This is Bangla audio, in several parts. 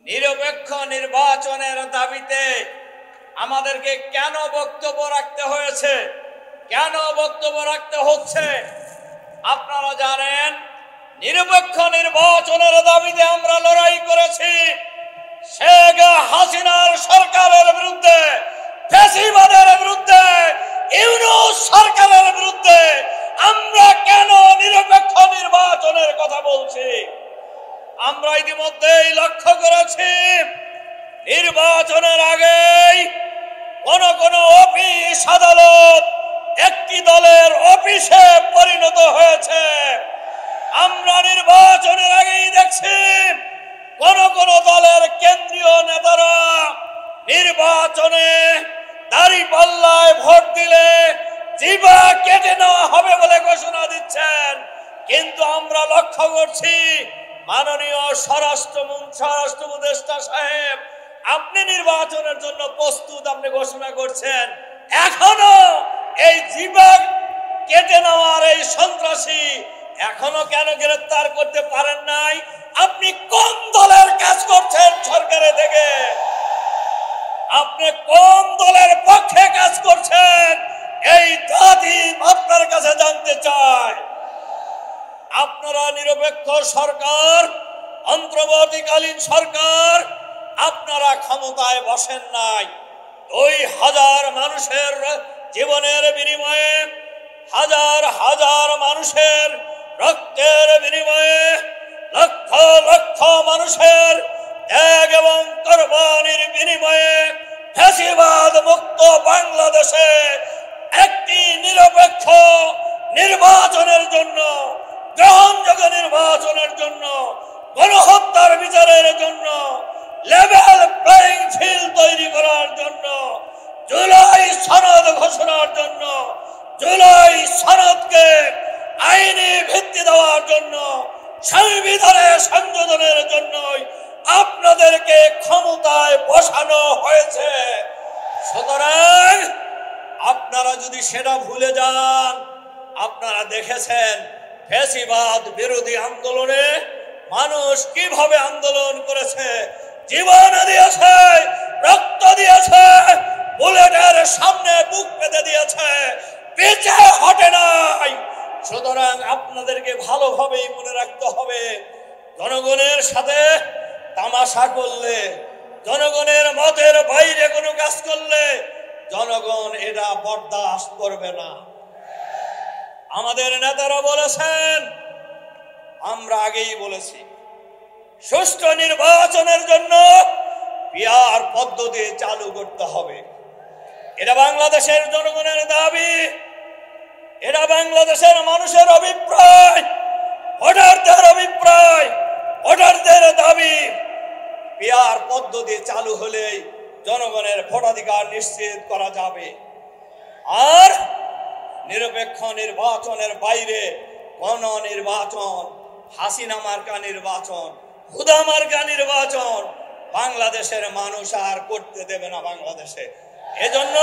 নিরপেক্ষ নির্বাচনের দাবিতে আমাদেরকে কেন বক্তব্য রাখতে হয়েছে, কেন বক্তব্য রাখতে হচ্ছে? আপনারা জানেন, নিরপেক্ষ নির্বাচনের দাবিতে আমরা লড়াই করেছি শেখ হাসিনার সরকারের বিরুদ্ধে, ফ্যাসিবাদের বিরুদ্ধে, ইউনূস সরকারের বিরুদ্ধে। আমরা কেন নিরপেক্ষ নির্বাচনের কথা বলছি? আমরা ইতিমধ্যেই লক্ষ্য করেছি, নির্বাচনের আগেই কোন কোন অফিস আদালত একটি দলের অফিসে পরিণত হয়েছে। আমরা নির্বাচনের আগেই দেখছি কোন কোন দলের কেন্দ্রীয় নেতারা নির্বাচনে দাঁড়িপাল্লায় ভোট দিলে জিহ্বা কেটে নেওয়া হবে বলে ঘোষণা দিচ্ছেন। কিন্তু আমরা লক্ষ্য করছি, মাননীয় স্বরাষ্ট্র উপদেষ্টা সাহেব, আপনি নির্বাচনের জন্য প্রস্তুত, আপনি ঘোষণা করছেন, এখনো এই জিহ্বা কেটে নেওয়ার এই সন্ত্রাসী এখনো কেন গ্রেফতার করতে পারেন নাই? আপনি কোন দলের কাজ করছেন সরকারে থেকে? আপনি কোন দলের পক্ষে কাজ করছেন? এই জাতি আপনার কাছে জানতে চায়। আপনারা নিরপেক্ষ সরকার, অন্তর্বর্তীকালীন সরকার, আপনারা ক্ষমতায় বসেন নাই। 2000 মানুষের জীবনের বিনিময়ে, হাজার হাজার মানুষের রক্তের বিনিময়ে, লক্ষ লক্ষ মানুষের ত্যাগ এবং কোরবানির বিনিময়ে ফ্যাসিবাদ মুক্ত বাংলাদেশে একটি নিরপেক্ষ নির্বাচনের জন্য, গ্রহণযোগ্য নির্বাচনের জন্য, গণহত্যার বিচারের জন্য, লেভেল প্লেইং ফিল্ড তৈরি করার জন্য, জুলাই সনদ ঘোষণার জন্য, জুলাই সনদকে আইনি ভিত্তি দেওয়ার জন্য, সংবিধানে সংযোজনের জন্যই আপনাদেরকে ক্ষমতায় বসানো হয়েছে। সুতরাং আপনারা যদি সেটা ভুলে যান, আপনারা দেখেছেন ফ্যাসিবাদ বিরোধী আন্দোলনে মানুষ কিভাবে আন্দোলন করেছে, জীবন দিয়েছে, রক্ত দিয়েছে, বুলেটের সামনে বুক পেতে দিয়েছে, পিছে হটে নাই। সুতরাং আপনাদেরকে ভালোভাবেই মনে রাখতে হবে, জনগণের সাথে তামাশা করলে, জনগণের মতের বাইরে কোনো কাজ করলে জনগণ এটা বরদাস্ত করবে না। আমাদের নেতারা বলেছেন, আমরা আগেই বলেছি, সুষ্ঠু নির্বাচনের জন্য পিআর পদ্ধতি চালু করতে হবে। এটা বাংলাদেশের জনগণের দাবি, এটা বাংলাদেশের মানুষের অভিপ্রায়, ভোটারদের অভিপ্রায়, ভোটারদের দাবি। পিআর পদ্ধতি চালু হলেই জনগণের ভোটাধিকার নিশ্চিত করা যাবে। আর নিরপেক্ষ নির্বাচনের বাইরে কোন নির্বাচন, হাসিনা মার্কা নির্বাচন, হুদা মার্কা নির্বাচন বাংলাদেশের মানুষ আর করতে দেবে না বাংলাদেশে। এজন্য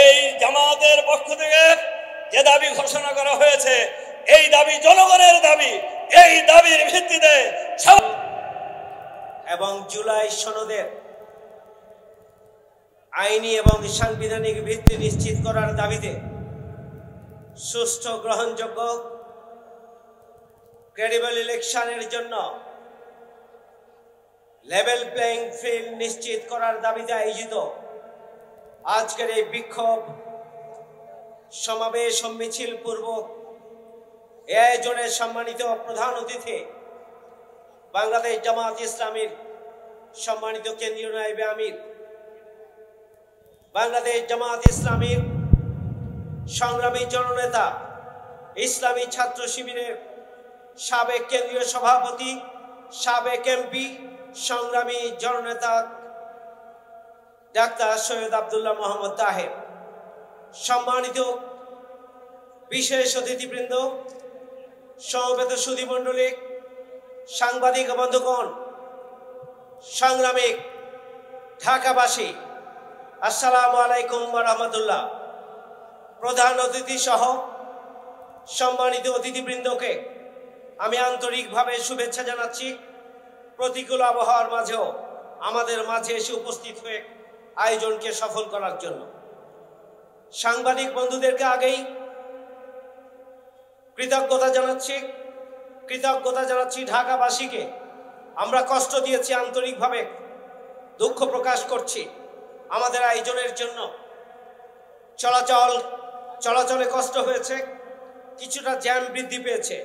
এই জামাতের পক্ষ থেকে যে দাবি ঘোষণা করা হয়েছে, এই দাবি জনগণের দাবি। এই দাবির ভিত্তিতে এবং জুলাই সনদের আইনি এবং সাংবিধানিক ভিত্তি নিশ্চিত করার দাবিতে সুষ্ঠু, গ্রহণযোগ্য, ক্রেডিবল ইলেকশনের জন্য লেভেল প্লেইং ফিল্ড নিশ্চিত করার দাবিতে আয়োজিত আজকের এই বিক্ষোভ সমাবেশ ও মিছিল পূর্বক এ আয়োজনের সম্মানিত প্রধান অতিথি বাংলাদেশ জামাত ইসলামীর সম্মানিত কেন্দ্রীয় নায়েবে আমির, বাংলাদেশ জামাত ইসলামীর সংগ্রামী জননেতা, ইসলামী ছাত্র শিবিরের সাবেক কেন্দ্রীয় সভাপতি, সাবেক এমপি, সংগ্রামী জননেতা ডাক্তার সৈয়দ আব্দুল্লাহ মোহাম্মদ তাহের, সম্মানিত বিশেষ অতিথিবৃন্দ, সমবেত সুধীমণ্ডলী, সাংবাদিক বন্ধুগণ, সংগ্রামী ঢাকাবাসী, আসসালামু আলাইকুম ওয়া রাহমাতুল্লাহ। প্রধান অতিথি সহ সম্মানিত অতিথিবৃন্দকে আমি আন্তরিকভাবে শুভেচ্ছা জানাচ্ছি। প্রতিকূল আবহাওয়ার মাঝেও আমাদের মাঝে এসে উপস্থিত হয়ে আয়োজনকে সফল করার জন্য সাংবাদিক বন্ধুদেরকে আগেই কৃতজ্ঞতা জানাচ্ছি ঢাকাবাসীকে আমরা কষ্ট দিয়েছি, আন্তরিকভাবে দুঃখ প্রকাশ করছি। আমাদের আয়োজনের জন্য চলাচলে কষ্ট হয়েছে, কিছুটা জ্যাম বৃদ্ধি পেয়েছে।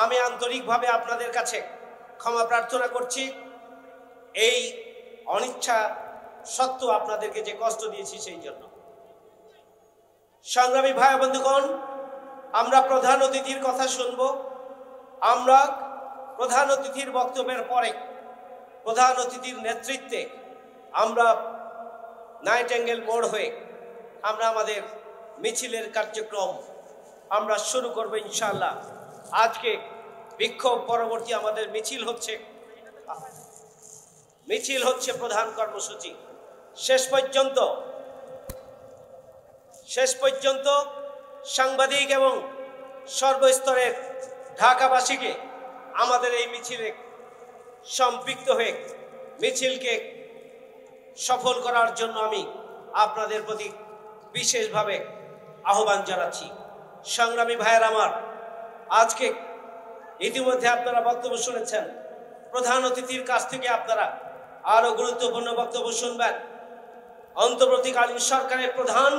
আমি আন্তরিকভাবে আপনাদের কাছে ক্ষমা প্রার্থনা করছি। এই অনিচ্ছা সত্ত্বেও আপনাদেরকে যে কষ্ট দিয়েছি সেই জন্য। সংগ্রামী ভাই বন্ধুগণ, আমরা প্রধান অতিথির কথা শুনব। আমরা প্রধান অতিথির বক্তব্যের পরে প্রধান অতিথির নেতৃত্বে আমরা নাইটেঙ্গেল মোড় হয়ে আমরা আমাদের মিছিলের কার্যক্রম আমরা শুরু করব ইনশাআল্লাহ। আজকে বিক্ষোভ পরবর্তী আমাদের মিছিল হচ্ছে প্রধান কর্মসূচি। শেষ পর্যন্ত সাংবাদিক এবং সর্বস্তরের ঢাকাবাসীকে আমাদের এই মিছিলে সম্পৃক্ত হয়ে মিছিলকে সফল করার জন্য আমি আপনাদের প্রতি বিশেষভাবে আহ্বান জানাচ্ছি। সংগ্রামী ভাইয়ের আমার, আজকে ইতিমধ্যে আপনারা বক্তব্য শুনেছেন। প্রধান অতিথির কাছ থেকে আপনারা আরো গুরুত্বপূর্ণ বক্তব্য শুনবেন। অন্তর্বর্তীকালীন সরকারের প্রধান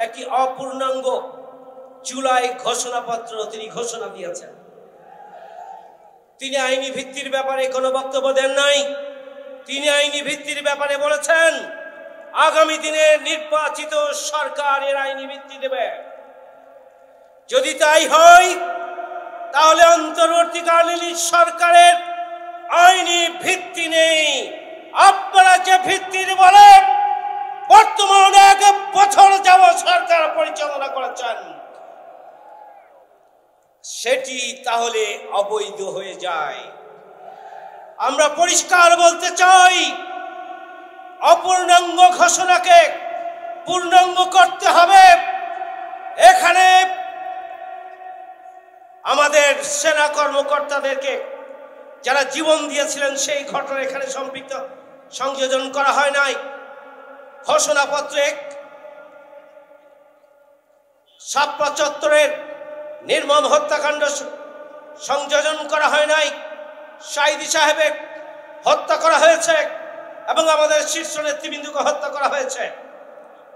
একটি অপূর্ণাঙ্গ জুলাই ঘোষণাপত্র তিনি ঘোষণা দিয়েছেন। তিনি আইনি ভিত্তির ব্যাপারে কোনো বক্তব্য দেন নাই। তিনি আইনি ভিত্তির ব্যাপারে বলেছেন আগামী দিনে নির্বাচিত সরকার এর আইনি ভিত্তি দেবে। যদি তাই হয় তাহলে অন্তর্বর্তীকালীন সরকারের আইনি ভিত্তি নেই। আপনারা যে ভিত্তির বলে বর্তমানে 1 বছর যাবৎ সরকার পরিচালনা করেছেন, সেটি তাহলে অবৈধ হয়ে যায়। আমরা পরিষ্কার বলতে চাই, অপূর্ণাঙ্গ ঘোষণাকে পূর্ণাঙ্গ করতে হবে। এখানে আমাদের সেনা কর্মকর্তাদেরকে যারা জীবন দিয়েছিলেন সেই ঘটনা এখানে সংযোজন করা হয় নাই। ঘোষণাপত্রে শাপলা চত্বরের নির্মম হত্যাকাণ্ড সংযোজন করা হয় নাই। সাইদি সাহেবের হত্যা করা হয়েছে এবং আমাদের শীর্ষ নেতৃবৃন্দকে হত্যা করা হয়েছে।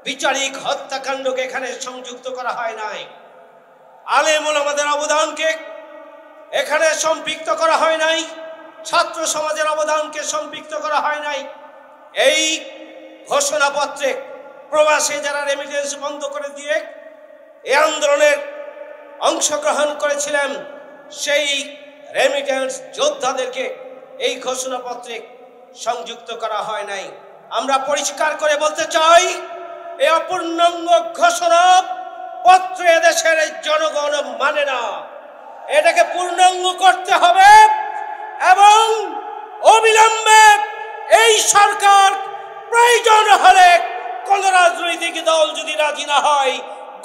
বিচারিক হত্যাকাণ্ডকে এখানে সংযুক্ত করা হয় নাই। আলেম ওলামাদের অবদানকে এখানে সম্পৃক্ত করা হয় নাই। ছাত্র সমাজের অবদানকে সম্পৃক্ত করা হয় নাই। এই ঘোষণাপত্রে প্রবাসী যারা রেমিটেন্স বন্ধ করে দিয়ে এই আন্দোলনের অংশগ্রহণ করেছিলেন সেই রেমিটেন্স যোদ্ধাদেরকে এই ঘোষণাপত্রে সংযুক্ত করা হয় নাই। আমরা পরিষ্কার করে বলতে চাই, এই অপূর্ণাঙ্গ ঘোষণা পত্র এদেশের জনগণ মানে না। এটাকে পূর্ণাঙ্গ করতে হবে এবং অবিলম্বে এই সরকার প্রয়োজন হলে কোন রাজনৈতিক দল যদি রাজি না হয়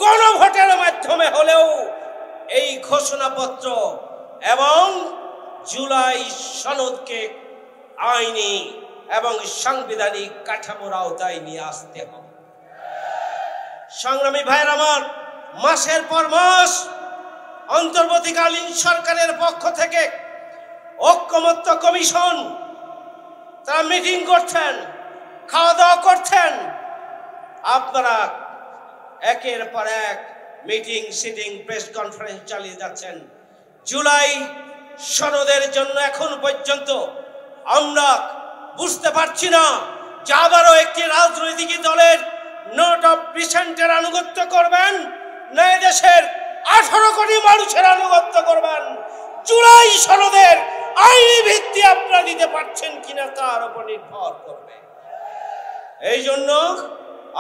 গণভোটের মাধ্যমে হলেও এই ঘোষণাপত্র এবং জুলাই সনদকে আইনি এবং সাংবিধানিক কাঠামোর আওতায় নিয়ে আসতে হবে। সংগ্রামী ভাইয়ের আমার, মাসের পর মাস অন্তর্বর্তীকালীন সরকারের পক্ষ থেকে ঐকমত্য কমিশন তারা মিটিং করছেন, খাওয়া দাওয়া করছেন। আপনারা একের পর এক মিটিং, সিটিং, প্রেস কনফারেন্স চালিয়ে যাচ্ছেন। জুলাই সনদের জন্য এখন পর্যন্ত আমরা বুঝতে পারছি না যে আবারও একটি রাজনৈতিক দলের নোট অফ ডিসেন্টের আনুগত্য করবেন না দেশের 18 কোটি মানুষের আনুগত্য করবেন। জুলাই সনদের আইনি ভিত্তি আপনারা দিতে পারছেন কিনা তার উপর নির্ভর করবে। এই জন্য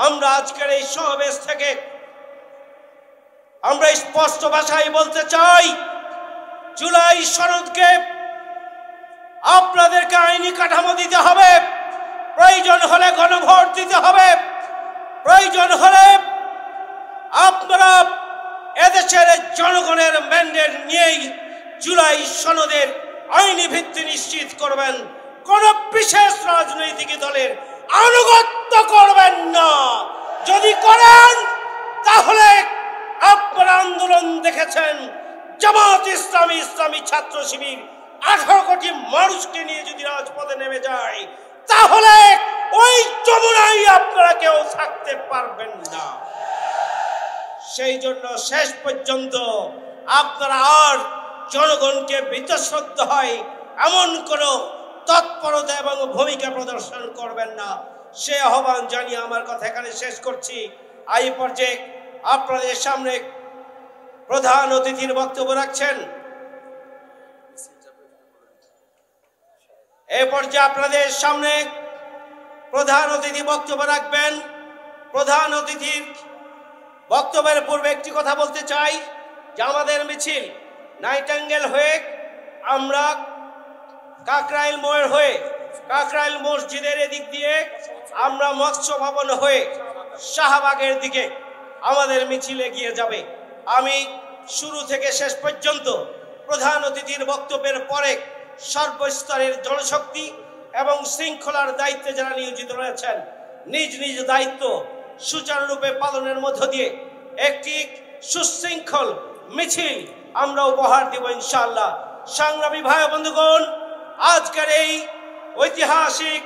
আমরা আজকের এই সমাবেশ থেকে আমরা স্পষ্ট ভাষায় বলতে চাই, জুলাই সনদকে আপনাদেরকে আইনি কাঠামো দিতে হবে, প্রয়োজন হলে গণভোট দিতে হবে, প্রয়োজন হলে আপনারা এদেশের জনগণের ম্যান্ডেট নিয়েই জুলাই সনদের আইনি ভিত্তি নিশ্চিত করবেন, কোন বিশেষ রাজনৈতিক দলের আনুগত্য করবেন না। যদি করেন তাহলে আপনারা আন্দোলন দেখেছেন, জামাত ইসলামী, ইসলামী ছাত্র শিবির 18 কোটি মানুষকে নিয়ে যদি রাজপথে নেমে যায় তাহলে ওই যমুনায় আপনারা কেউ থাকতে পারবেন না। সেই জন্য শেষ পর্যন্ত আপনারা আর জনগণকে বীতশ্রদ্ধ হয় এমন কোন তৎপরতা এবং ভূমিকা প্রদর্শন করবেন না, সে আহ্বান জানিয়ে আমার কথা এখানে শেষ করছি। এই পর্যায়ে আপনাদের সামনে প্রধান অতিথির বক্তব্য রাখছেন, এই পর্যায়ে আপনাদের সামনে প্রধান অতিথি বক্তব্য রাখবেন। প্রধান অতিথির বক্তব্যের পূর্বে একটি কথা বলতে চাই যে আমাদের মিছিল নাইটাঙ্গেল হয়ে আমরা কাকরাইল মোড় হয়ে কাকরাইল মসজিদের এদিক দিয়ে আমরা মৎস্য ভবন হয়ে শাহবাগের দিকে আমাদের মিছিল এগিয়ে যাবে। আমি শুরু থেকে শেষ পর্যন্ত প্রধান অতিথির বক্তব্যের পরে সর্বস্তরের জনশক্তি এবং শৃঙ্খলার দায়িত্বে যারা নিয়োজিত রয়েছেন নিজ নিজ দায়িত্ব সুচারুরূপে পালনের মধ্য দিয়ে একটি সুশৃঙ্খল মিছিল আমরা উপহার দেব ইনশাআল্লাহ। সংগ্রামী ভাই বন্ধুগণ, আজকের এই ঐতিহাসিক